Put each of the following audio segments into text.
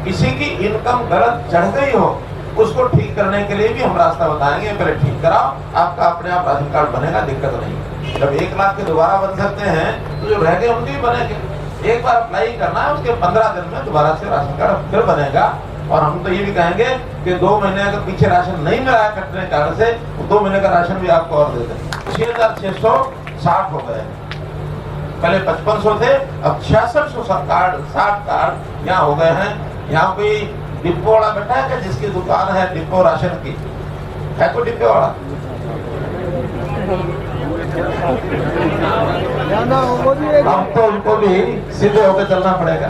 किसी की इनकम गलत चढ़ गई हो, उसको ठीक करने के लिए भी हम रास्ता बताएंगे। पहले ठीक कराओ, आपका अपने आप राशन कार्ड बनेगा, दिक्कत नहीं। जब 1 लाख के दोबारा बन सकते हैं तो जो रह गए उनके भी बनेंगे। एक बार अप्लाई करना है, उसके 15 दिन में दोबारा से राशन कार्ड फिर बनेगा। और हम तो ये भी कहेंगे कि 2 महीने अगर पीछे राशन नहीं मिला है कटने कारण से, तो 2 महीने का राशन भी आपको और दे दें। 6660 हो गए, पहले 5500 थे, अब 6600 कार्ड 60 कार्ड यहाँ हो गए हैं। यहाँ कोई डिपो वाला बैठा है क्या जिसकी दुकान है डिपो राशन की? है कोई डिपो वाला? हम तो उनको भी सीधे होकर चलना पड़ेगा।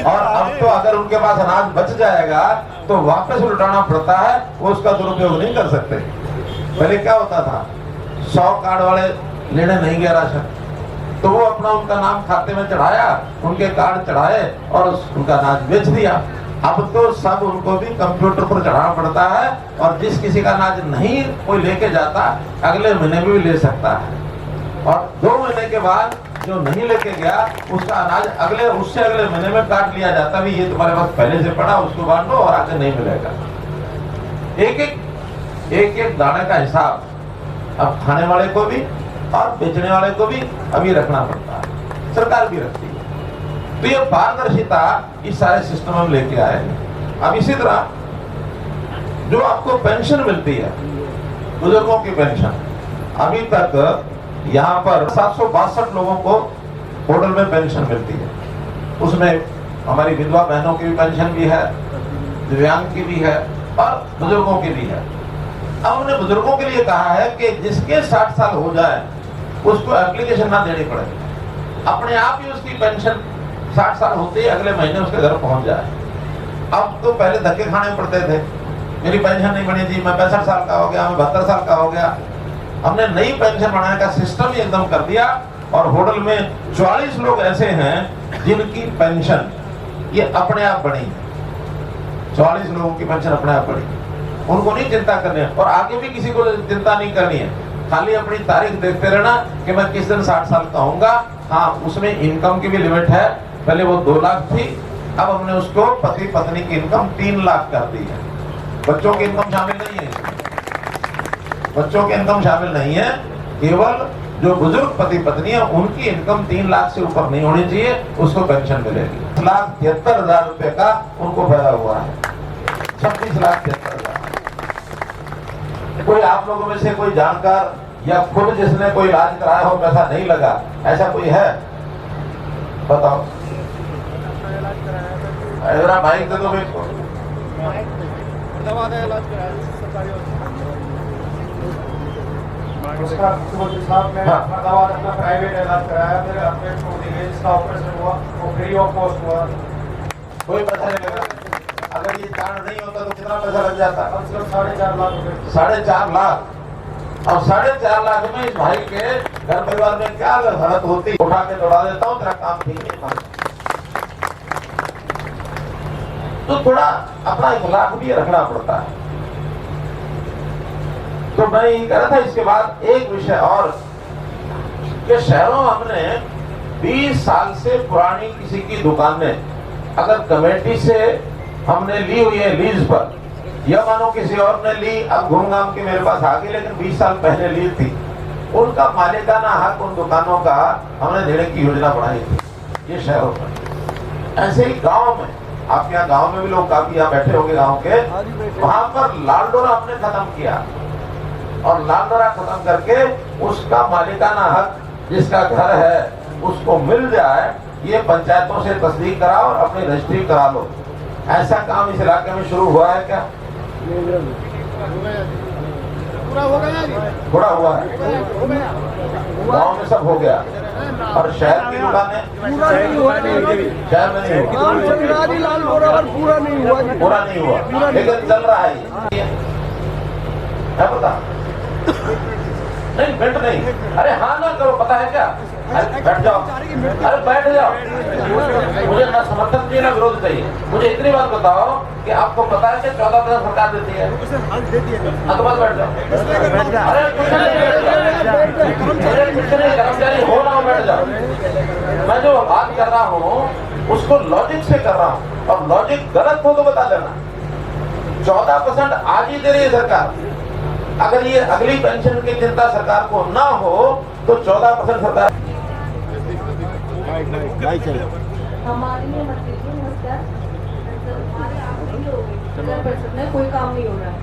और अब तो अगर उनके पास अनाज बच जाएगा तो वापस लौटाना पड़ता है, वो उसका दुरुपयोग नहीं कर सकते। पहले क्या होता था, 100 कार्ड वाले लेने नहीं गया राशन, तो वो अपना उनका नाम खाते में चढ़ाया, उनके कार्ड चढ़ाए और उनका अनाज बेच दिया। अब तो सब उनको भी कंप्यूटर पर चढ़ाना पड़ता है, और जिस किसी का अनाज नहीं कोई लेके जाता, अगले महीने में भी ले सकता है। और 2 महीने के बाद जो नहीं लेके गया उसका अनाज उससे अगले महीने में काट लिया जाता, भी ये तुम्हारे पास पहले से पड़ा, उसको बांटो और आगे नहीं मिलेगा। एक दाने का हिसाब अब खाने वाले को भी और बेचने वाले को भी अभी रखना पड़ता है, सरकार भी रखती है। तो ये पारदर्शिता इस सारे सिस्टम में लेके आए हैं। अब इसी तरह जो आपको पेंशन मिलती है, बुजुर्गों की पेंशन, अभी तक यहाँ पर 762 लोगों को होटल में पेंशन मिलती है। उसमें हमारी विधवा बहनों की भी पेंशन भी है, दिव्यांग की भी है और बुजुर्गों की भी है। अब हमने बुजुर्गों के लिए कहा है कि जिसके 60 साल हो जाए उसको एप्लीकेशन ना देनी पड़े, अपने आप ही उसकी पेंशन 60 साल होते ही अगले महीने उसके घर पहुंच जाए। अब तो पहले धक्के खाने पड़ते थे, मेरी पेंशन नहीं बनी थी, मैं 65 साल का हो गया, मैं 72 साल का हो गया। हमने नई पेंशन बनाने का सिस्टम ही एकदम कर दिया, और होटल में 44 लोग ऐसे हैं जिनकी पेंशन ये अपने आप बनी है। 44 लोगों की पेंशन अपने आप बनी, उनको नहीं चिंता करनी है और आगे भी किसी को चिंता नहीं करनी है। खाली अपनी तारीख देखते रहना कि मैं किस दिन 60 साल का होऊंगा। हाँ, उसमें इनकम की भी लिमिट है। पहले वो 2 लाख थी, अब हमने उसको पति पत्नी की इनकम 3 लाख कर दी है। बच्चों की इनकम शामिल नहीं है इसमें, बच्चों की इनकम शामिल नहीं है। केवल जो बुजुर्ग पति पत्नी है उनकी इनकम 3 लाख से ऊपर नहीं होनी चाहिए, उसको पेंशन मिलेगी। 1,73,000 रुपए का उनको फायदा हुआ है, 26,73,000। कोई आप लोगों में से कोई जानकार या खुद जिसने कोई इलाज कराया हो, पैसा नहीं लगा, ऐसा कोई है? बताओ। जरा माइक दे दो भाई को। उसका मुख्यमंत्री साहब ने फरीदाबाद अपना प्राइवेट इलाज कराया, फिर अपने छोड़ दी गई, जिसका ऑपरेशन हुआ वो फ्री ऑफ कॉस्ट हुआ, कोई पैसा नहीं लगा। अगर ये कार्ड नहीं होता तो कितना पैसा लग जाता? कम से कम 4.5 लाख रुपए। 4.5 लाख। और 4.5 लाख में इस भाई के घर परिवार में क्या हालत होती? उठा के दौड़ा देता हूँ, तेरा काम ठीक नहीं था। तो थोड़ा अपना इखलाक भी रखना पड़ता है। तो मैं ये कह रहा था, इसके बाद एक विषय और कि शहरों में हमने 20 साल से पुरानी किसी की दुकानें अगर कमेटी से हमने ली हुई है लीज पर, या मानो किसी और ने ली, अब घूम घाम के मेरे पास आ गई, लेकिन 20 साल पहले ली थी, उनका मालिकाना हक उन दुकानों का हमने देने की योजना बनाई थी। ये शहरों में। ऐसे ही गाँव में, आपके यहाँ गाँव में भी लोग काफी यहाँ बैठे होंगे गाँव के, वहां पर लाल डोरा हमने खत्म किया, और लाल डोरा खत्म करके उसका मालिकाना हक जिसका घर है उसको मिल जाए, ये पंचायतों से तस्दीक कराओ और अपनी रजिस्ट्री करा लो। ऐसा काम इस इलाके में शुरू हुआ है क्या? पूरा हो गया जी, थोड़ा हुआ है, गाँव में सब हो गया, और शहर की दुकानें पूरा नहीं हुआ, शहर में नहीं हुआ, पूरा नहीं हुआ, लेकिन चल रहा है ये। है पता? नहीं बेट नहीं, अरे हाँ ना करो, पता है क्या? अरे बैठ जाओ, अरे बैठ जाओ। मुझे ना समर्थन चाहिए ना विरोध चाहिए, मुझे इतनी बात बताओ कि आपको पता है कि 14% सरकार देती है, तो बस बैठ जाओ। अरे कुछ नहीं, कर्मचारी हो ना हो, बैठ जाओ। मैं जो बात कर रहा हूँ उसको लॉजिक से कर रहा हूं, और लॉजिक गलत हो तो बता देना। 14% आज ही दे रही है सरकार। अगर ये अगली पेंशन की चिंता सरकार को ना हो तो 14% सरकार। हमारी ये मत कीजिए, नमस्कार। हमारे आखिरी लोग नगर परिषद में कोई काम नहीं हो रहा है।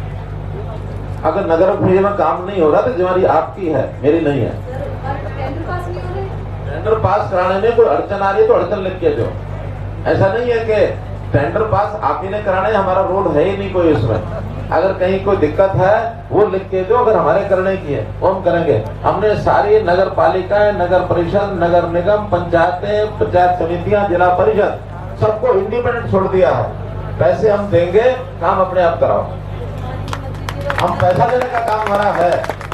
अगर नगर परिषद में काम नहीं हो रहा तो जिम्मेदारी आपकी है, मेरी नहीं है। सर, टेंडर पास नहीं हो रहे। टेंडर पास कराने में कोई अड़चन आ रही है तो अड़चन लिख के दो। ऐसा नहीं है कि टेंडर पास आप ही ने कराने, हमारा रोड है ही नहीं कोई उसमें। अगर कहीं कोई दिक्कत है वो लिख के दो, अगर हमारे करने की है वो हम करेंगे। हमने सारी नगर पालिकाएं, नगर परिषद, नगर निगम, पंचायतें, पंचायत समितियां, जिला परिषद सबको इंडिपेंडेंट छोड़ दिया है। पैसे हम देंगे, काम अपने आप कराओ। हम पैसा देने का काम हमारा है,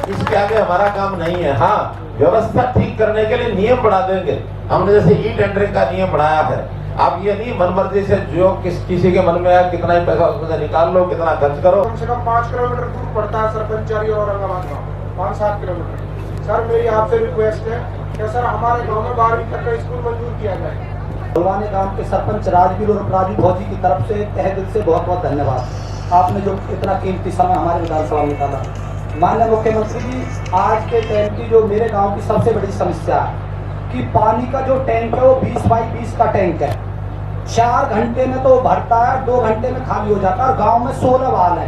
इसके आगे हमारा काम नहीं है। हाँ, व्यवस्था ठीक करने के लिए नियम बढ़ा देंगे। हमने जैसे ई टेंडरिंग का नियम बढ़ाया है। आप ये नहीं मनमर्जी से जो किसी के मन में आया कितना ही पैसा उसमें से निकाल लो, कितना खर्च करो। कम से कम 5 किलोमीटर दूर पड़ता है सर पंचारी और औरंगाबाद गाँव, 5-7 किलोमीटर। सर मेरी आपसे रिक्वेस्ट है कि सर हमारे गांव में 12वीं तक का स्कूल मंजूर किया जाए। फुलवानी गांव के सरपंच राजवीर और राजू फौजी की तरफ से तहे दिल से बहुत बहुत धन्यवाद। आपने जो इतना कीमती समय हमारे विधानसभा में निकाला। माननीय मुख्यमंत्री जी, आज के टाइम की जो मेरे गांव की सबसे बड़ी समस्या है कि पानी का जो टैंक है वो 20 बाई 20 का टैंक है। 4 घंटे में तो भरता है, 2 घंटे में खाली हो जाता है, और गाँव में 16 वाल है।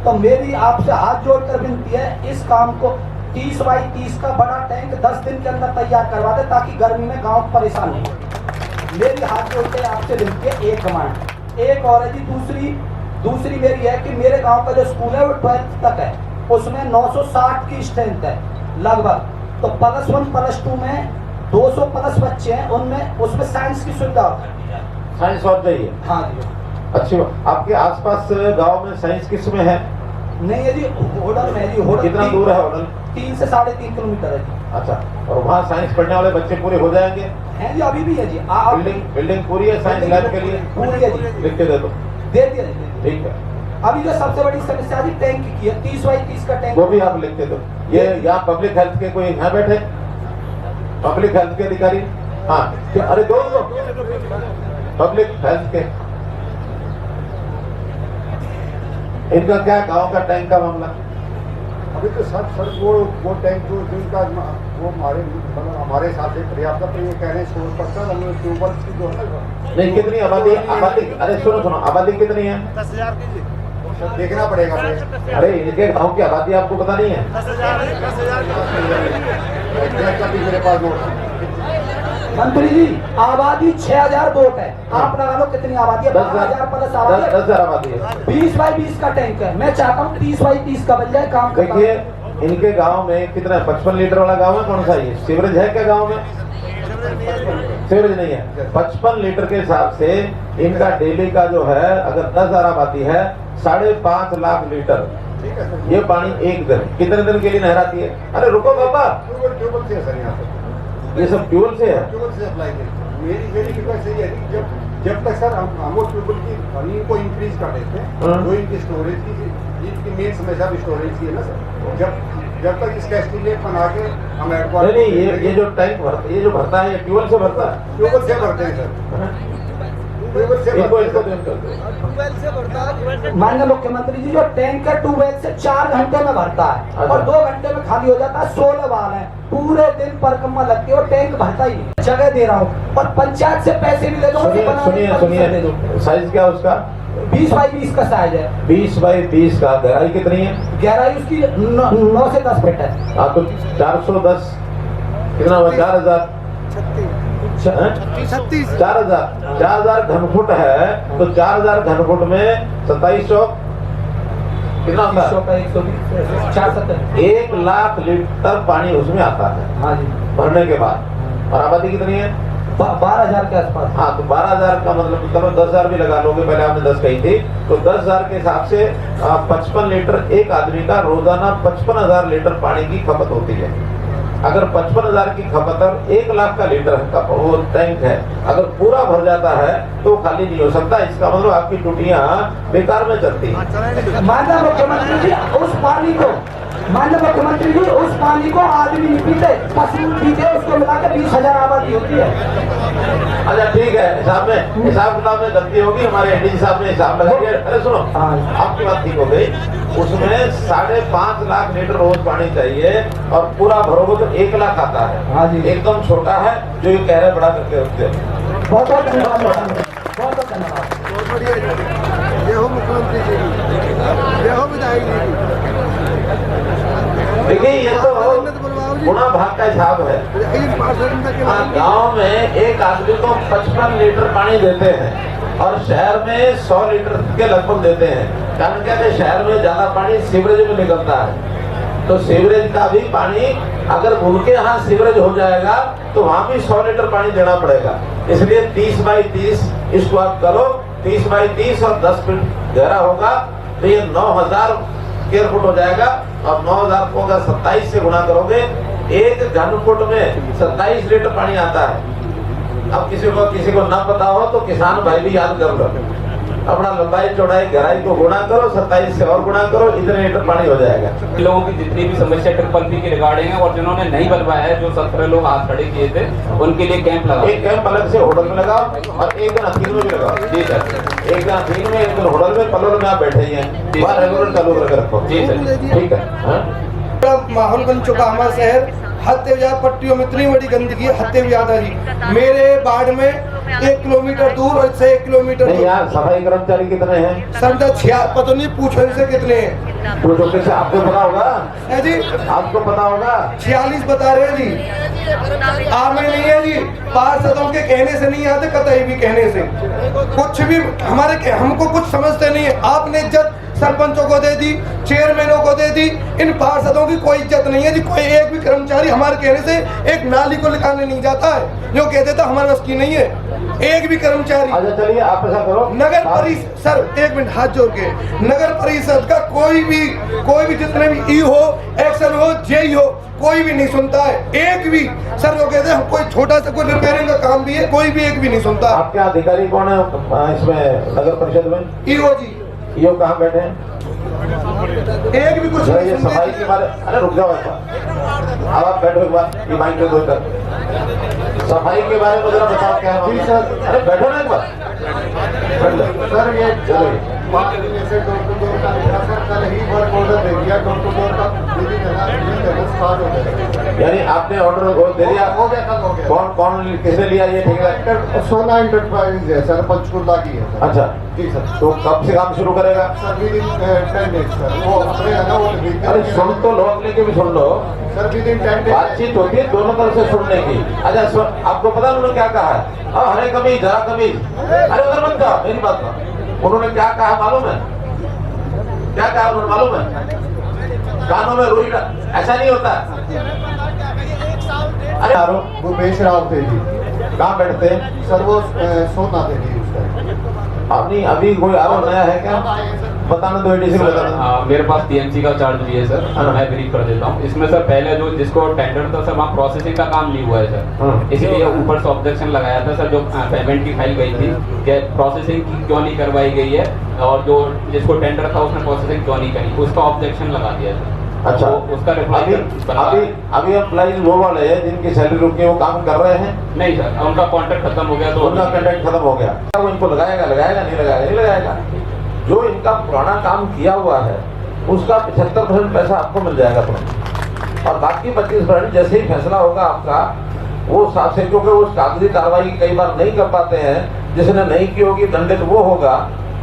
तो मेरी आपसे हाथ जोड़कर विनती है, इस काम को 30 बाई 30 का बड़ा टैंक 10 दिन के अंदर तैयार करवा दे, ताकि गर्मी में गाँव परेशान नहीं हो। मेरी हाथ जोड़कर आपसे विनती है, एक डिमांड। एक और है जी, दूसरी मेरी है कि मेरे गांव का जो स्कूल है वो 12th तक है, उसमें 960 की स्ट्रेंथ है लगभग। तो +1 +2 में 200 प्लस बच्चे हैं, उनमें उसमें साइंस की सुविधा होती है। साइंस और चाहिए। हाँ जी। अच्छी बात। आपके आसपास गांव में साइंस किस में है? नहीं है जी, होडल में है जी। होडल कितना दूर है होडल? 3 से 3.5 किलोमीटर है जी। अच्छा, और वहाँ साइंस पढ़ने वाले बच्चे पूरे हो जाएंगे? है जी, अभी भी है जी। बिल्डिंग पूरी है साइंस लैब के लिए? पूरी है जी। लिख के दे दो। दे दिया। ठीक है। अभी जो सबसे बड़ी समस्या जी टैंक की है, 30 बाई 30 का टैंक, वो भी आप लिख के दो। ये यहाँ पब्लिक हेल्थ के कोई यहाँ बैठे, पब्लिक हेल्थ के अधिकारी? हाँ, अरे दो पब्लिक हेल्थ के। इनका क्या गांव का टैंक का मामला? अभी तो सर वो टैंक जो जिनका वो हमारे हिसाब से पर्याप्त है। ये कह रहे हैं 16% ट्यूबवेल की जो है नहीं, कितनी आबादी? अरे सुनो, आबादी कितनी है? 10,000 की देखना पड़ेगा। अरे इनके गांव की आबादी आपको पता नहीं है? 10,000 मेरे पास नोट है। मंत्री जी, आबादी 6,000 वोट है। आप लगा लो कितनी आबादी है? 12,000 प्लस आबादी है। 10,000 आबादी है। 20 बाई 20 का टैंक है। मैं चाहता हूँ 30 बाई 30 का बन जाए काम। देखिए, इनके गांव में कितना है? 55 लीटर वाला गांव है। कौन सा ये? सीवरेज है क्या गांव में? सीवरेज नहीं है। 55 लीटर के हिसाब से इनका डेली का जो है, अगर 10,000 आबादी है, 5.5 लाख लीटर ये पानी एक दिन कितने दिन के लिए नहराती है? अरे रुको बाबा, ट्यूबवेल से है सर, यहाँ से ये सब ट्यूबवेल से है। ट्यूबवेल से अप्लाई करें। मेरी रिक्वेस्ट यही है कि जब तक सर हम वो ट्यूबवेल की पानी को इंक्रीज कर देते हैं, जो इनकी स्टोरेज की मेन समस्या भी स्टोरेज की है ना सर। जब तक इसका एस्टिमेट बना के हम नहीं, ये जो टैंक भरता है, ये जो भरता है, ये ट्यूबवेल से भरता है? ट्यूबवेल से भरते हैं सर। माननीय मुख्यमंत्री जी, जो टैंक है ट्यूबवेल से 4 घंटे में भरता है और 2 घंटे में खाली हो जाता है। 16 वाल है, पूरे दिन परिक्रमा लगती है और टैंक भरता ही नहीं। जगह दे रहा हूँ और पंचायत से पैसे भी ले दो। सुनिए, साइज क्या उसका? 20 बाई 20 का साइज है। 20 बाई 20 का। गहराई कितनी है? गहराई उसकी 9 से 10 फीट है। हाँ, तो 410 कितना हुआ? 4,000 4,000 घनफुट है, तो 4,000 घनफुट में 2700 कितना होता है? 1 लाख लीटर पानी उसमें आता है। हाँ जी। भरने के बाद। और आबादी कितनी है? 12,000 के आसपास। हाँ, तो 12,000 का मतलब चलो 10,000 भी लगा लोगे, पहले आपने 10 कही थी, तो 10,000 के हिसाब से 55 लीटर एक आदमी का रोजाना 55,000 लीटर पानी की खपत होती है। अगर 55,000 की खपत और 1 लाख का लीटर का वो टैंक है, अगर पूरा भर जाता है तो खाली नहीं हो सकता। इसका मतलब आपकी टूटियां बेकार में चलती हैं। माननीय मुख्यमंत्री जी, उस पानी को माननीय मुख्यमंत्री जी, उस पानी को आदमी नहीं पीते, पशु पीते, उसको मिलाकर 20,000 आबादी होती है। अच्छा ठीक है, हिसाब किताब में गलती होगी, हमारे एडीजी साहब ने हिसाब लगा दिया। अरे सुनो, आपकी बात ठीक हो गई। उसमें 5.5 लाख लीटर रोज पानी चाहिए और पूरा भरोगे तो 1 लाख आता है। हाँ जी। एकदम छोटा है जो ये कह रहे बड़ा करके रखते हैं। बहुत बहुत धन्यवाद, बहुत बहुत धन्यवाद। ये हो मुख्यमंत्री जी, ये हो विधायक जी। देखिए ये तो गुणा भाग का हिसाब है। गांव में एक आदमी को 55 लीटर पानी देते हैं और शहर में 100 लीटर के लगभग देते हैं। कारण क्या है, शहर में ज्यादा पानी सीवरेज में निकलता है, तो सीवरेज का भी पानी अगर उनके यहाँ सीवरेज हो जाएगा तो वहाँ भी 100 लीटर पानी देना पड़ेगा। इसलिए 30 बाई 30 इसको आप करो, 30 बाई 30 और 10 फीट गहरा होगा तो ये 9,000 स्क्वायर फुट हो जाएगा। और 9,000 को अगर 27 से गुणा करोगे, 1 घन फुट में 27 लीटर पानी आता है। अब किसी को ना पता हो तो किसान भाई भी याद कर लो, अपना लंबाई चौड़ाई गहराई को गुणा करो, 27 से और गुणा करो, इतने लीटर पानी हो जाएगा। लोगों की जितनी भी समस्या ट्रिपल पी के रिगार्डिंग है और जिन्होंने नहीं बनवाया है, जो 17 लोग हाथ खड़े किए थे, उनके लिए कैंप लगाओ। एक कैंप अलग से होटल में लगाओ और एक दिन अथीन में भी लगाओ। जी सर। एक दिन अथीन में, एक दिन होटल में, पलोल में आप बैठे ही हैं, वहाँ रेगुलर चालू करके रखो। जी सर। ठीक है। माहौल बन चुका हमारा शहर, हत्या विवाद पट्टियों में इतनी बड़ी गंदगी, हत्या विवाद है जी। मेरे वार्ड में 1 किलोमीटर दूर और इससे 1 किलोमीटर नहीं यार, सफाई कर्मचारी कितने हैं? समझा 6, पता नहीं पूछो इनसे कितने हैं। पूछो किसे, आपको पता होगा? है जी, आपको पता होगा? 46 बता रहे हैं जी। आमे नहीं है जी, पार्षदों के कहने से नहीं आते, कतई भी कहने से कुछ भी हमको कुछ समझते नहीं है। आपने इज्जत सरपंचों को दे दी, चेयरमैनों को दे दी, इन पार्षदों की कोई इज्जत नहीं है जी। कोई एक भी कर्मचारी हमारे कहने से एक नाली को निकालने नहीं जाता है, जो कह देता हमारे बस की नहीं है। एक भी कर्मचारी। अच्छा चलिए, आप ऐसा करो, नगर परिषद, सर 1 मिनट हाथ जोड़ के, नगर परिषद का कोई भी जितने भी ई हो, एक्शन हो, जेई हो, कोई भी नहीं सुनता है। एक भी सर वो कहते हैं कोई छोटा सा कोई रिपेयरिंग का काम भी है, कोई भी एक भी नहीं सुनता। आपके अधिकारी कौन है इसमें नगर परिषद में? ईओ जी। ईओ कहाँ बैठे हैं? एक भी कुछ जरा नहीं ये सुनते। सफाई के बारे, अरे रुक जाओ एक बार, अब आप बैठो एक बार, ये माइक पे दो कर। सफाई के बारे में जरा बताओ क्या है? जी सर। अरे बैठो ना एक बार, बैठ लो। सर ये चलो बात जैसे डोर टू डोर का लिखा सर, कल ही वर्क ऑर्डर दे दिया, डोर टू डोर का स्टार्ट हो गया। यानी आपने ऑर्डर दे दिया? हो गया, कल हो गया। कौन किसने लिया ये ठेका? सोना इंटरप्राइज है सर, पंचकुला की है सर। अच्छा जी सर। तो कब से काम शुरू करेगा? सर विदिन 10 डेज सर, वो अपने है ना वो अरे सुन तो लो, अपने के भी सुन लो, सर विदिन 10 डेज बातचीत होती है दोनों तरफ से सुनने की। अच्छा आपको पता है उन्होंने क्या कहा है? हरे कमीज, जरा कमीज, अरे उधर मत जाओ, मेरी बात सुनो। उन्होंने क्या कहा मालूम है? क्या कहा उन्होंने मालूम है? कानों में रुई, ऐसा नहीं होता। अरे भूपेश राव थे जी। कहाँ बैठते हैं? सर वो सोना थे जी उस टाइम। नहीं अभी कोई आरोप नया है क्या? बताना दो, एडीसी को बताना। मेरे पास टीएमसी का चार्ज भी है सर, मैं ब्रीफ कर देता हूँ। इसमें सर पहले जो जिसको टेंडर था सर, वहाँ प्रोसेसिंग का काम नहीं हुआ है सर, इसीलिए ऊपर से ऑब्जेक्शन लगाया था सर। जो पेमेंट की फाइल गई थी कि प्रोसेसिंग की क्यों नहीं करवाई गई है, और जो जिसको टेंडर था उसने प्रोसेसिंग क्यों नहीं करी, उसका ऑब्जेक्शन लगा दिया सर। अच्छा, तो उसका अभी एम्प्लॉइज वो वाले हैं जिनकी सैलरी रुकी है, वो काम कर रहे हैं? नहीं सर, उनका कॉन्ट्रैक्ट खत्म हो गया, तो उनका कॉन्ट्रैक्ट खत्म हो गया। वो इनको लगाएगा नहीं लगाएगा। जो इनका पुराना काम किया हुआ है उसका 75% पैसा आपको मिल जाएगा तुरंत, और बाकी 25% जैसे ही फैसला होगा आपका, वो साथ से, क्योंकि वो कागजी कार्रवाई कई बार नहीं कर पाते हैं, जिसने नहीं की होगी दंडित वो होगा,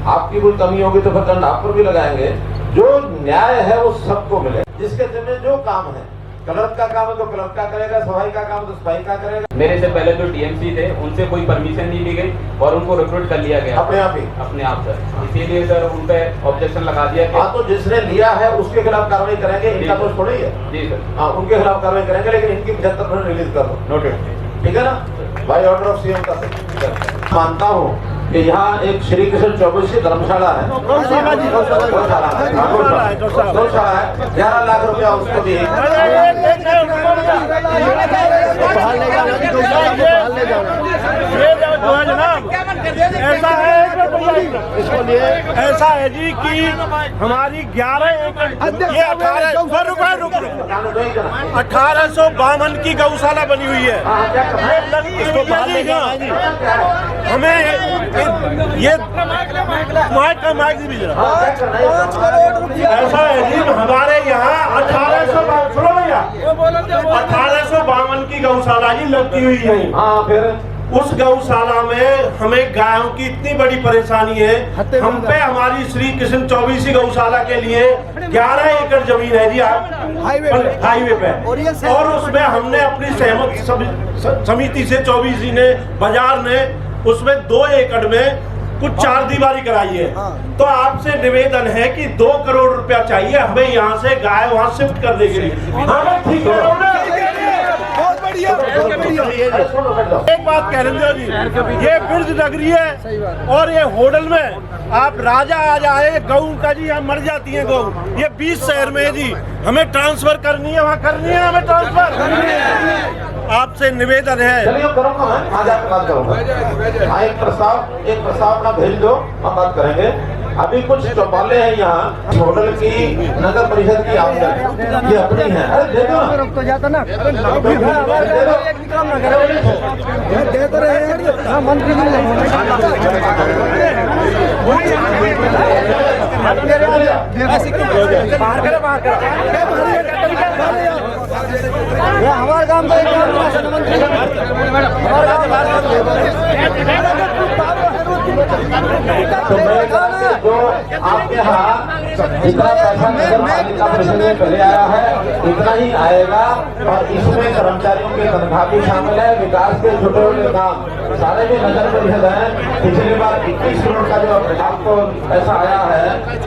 आपकी कोई कमी होगी तो फिर दंड आप पर भी लगाएंगे। जो न्याय है वो सबको मिले, जिसके जिम्मे जो काम है, क्लर्क का काम है तो क्लर्क का करेगा, सफाई का काम है तो सफाई का करेगा। मेरे से पहले जो टीएमसी थे उनसे कोई परमिशन नहीं ली गई और उनको रिक्रूट कर लिया गया अपने आप ही, अपने आप सर। इसीलिए सर उन पे ऑब्जेक्शन लगा दिया कि हाँ, तो जिसने लिया है उसके खिलाफ कार्रवाई करेंगे, इनका दोष थोड़ी है। जी सर। हाँ, उनके खिलाफ कार्रवाई करेंगे, लेकिन इनकी 75% रिलीज कर दो। नोटेड। ठीक है ना? बाय ऑर्डर ऑफ सीएम का मानता हूँ कि यहाँ एक श्री कृष्ण चौबीस की धर्मशाला है, गौशाला है, 11 लाख रुपया उसको दिए। ऐसा है ऐसा है जी कि हमारी 11 एकड़ ये 1852 की गौशाला बनी हुई है। हमें ये ऐसा है जी हमारे यहाँ 1852 की गौशाला जी लगती हुई है। हाँ फिर उस गौशाला में हमें गायों की इतनी बड़ी परेशानी है। हम पे हमारी श्री कृष्ण 24 गौशाला के लिए 11 एकड़ जमीन है जी हाईवे पे, और उसमें हमने अपनी सहमत समिति से 24 ने बाजार ने उसमें 2 एकड़ में कुछ 4 दीवारी कराई है। तो आपसे निवेदन है कि 2 करोड़ रुपया चाहिए हमें यहाँ से गाय वहाँ शिफ्ट करने के लिए। ठीक है, बहुत बढ़िया। एक बात कह रहे जी, ये बिरज नगरी है और ये होटल में आप राजा आ जाए गऊ का जी यहाँ मर जाती है गऊ। ये 20 शहर में है जी, हमें ट्रांसफर करनी है, वहाँ करनी है हमें ट्रांसफर। आपसे निवेदन है। चलिए करूँगा मैं, आज आपसे बात करूँगा। हाँ एक प्रस्ताव अपना भेज दो, हम बात करेंगे। अभी कुछ चौपाले हैं यहाँ होटल की, नगर परिषद की आमदन ये अपनी है। अरे दे दो ना, तो जाता ना दे दो। दे तो रहे हैं मंत्री हमारे काम का जो आपके यहाँ जितना पैसा नगर पालिका परिषद में पहले आया है इतना ही आएगा, और इसमें कर्मचारियों की तनख्वाह भी शामिल है, विकास के छोटे छोटे काम सारे भी नगर परिषद है। पिछली बार 21 करोड़ का जो आपको पैसा आया है,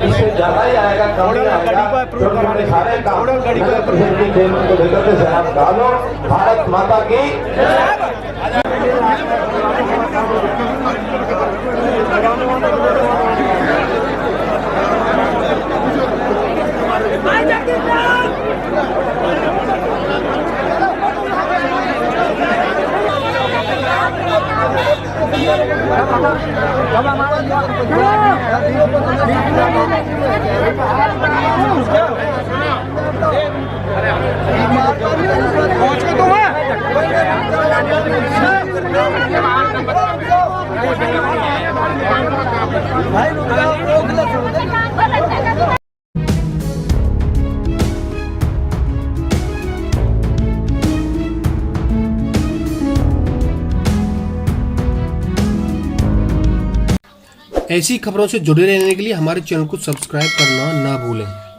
इससे ज्यादा ही आएगा, कम नहीं आएगा। छोटे छोटे सारे काम नगर परिषद की जेल को लेकर के आप डालो। भारत माता की ऐसी खबरों से जुड़े रहने के लिए हमारे चैनल को सब्सक्राइब करना ना भूलें।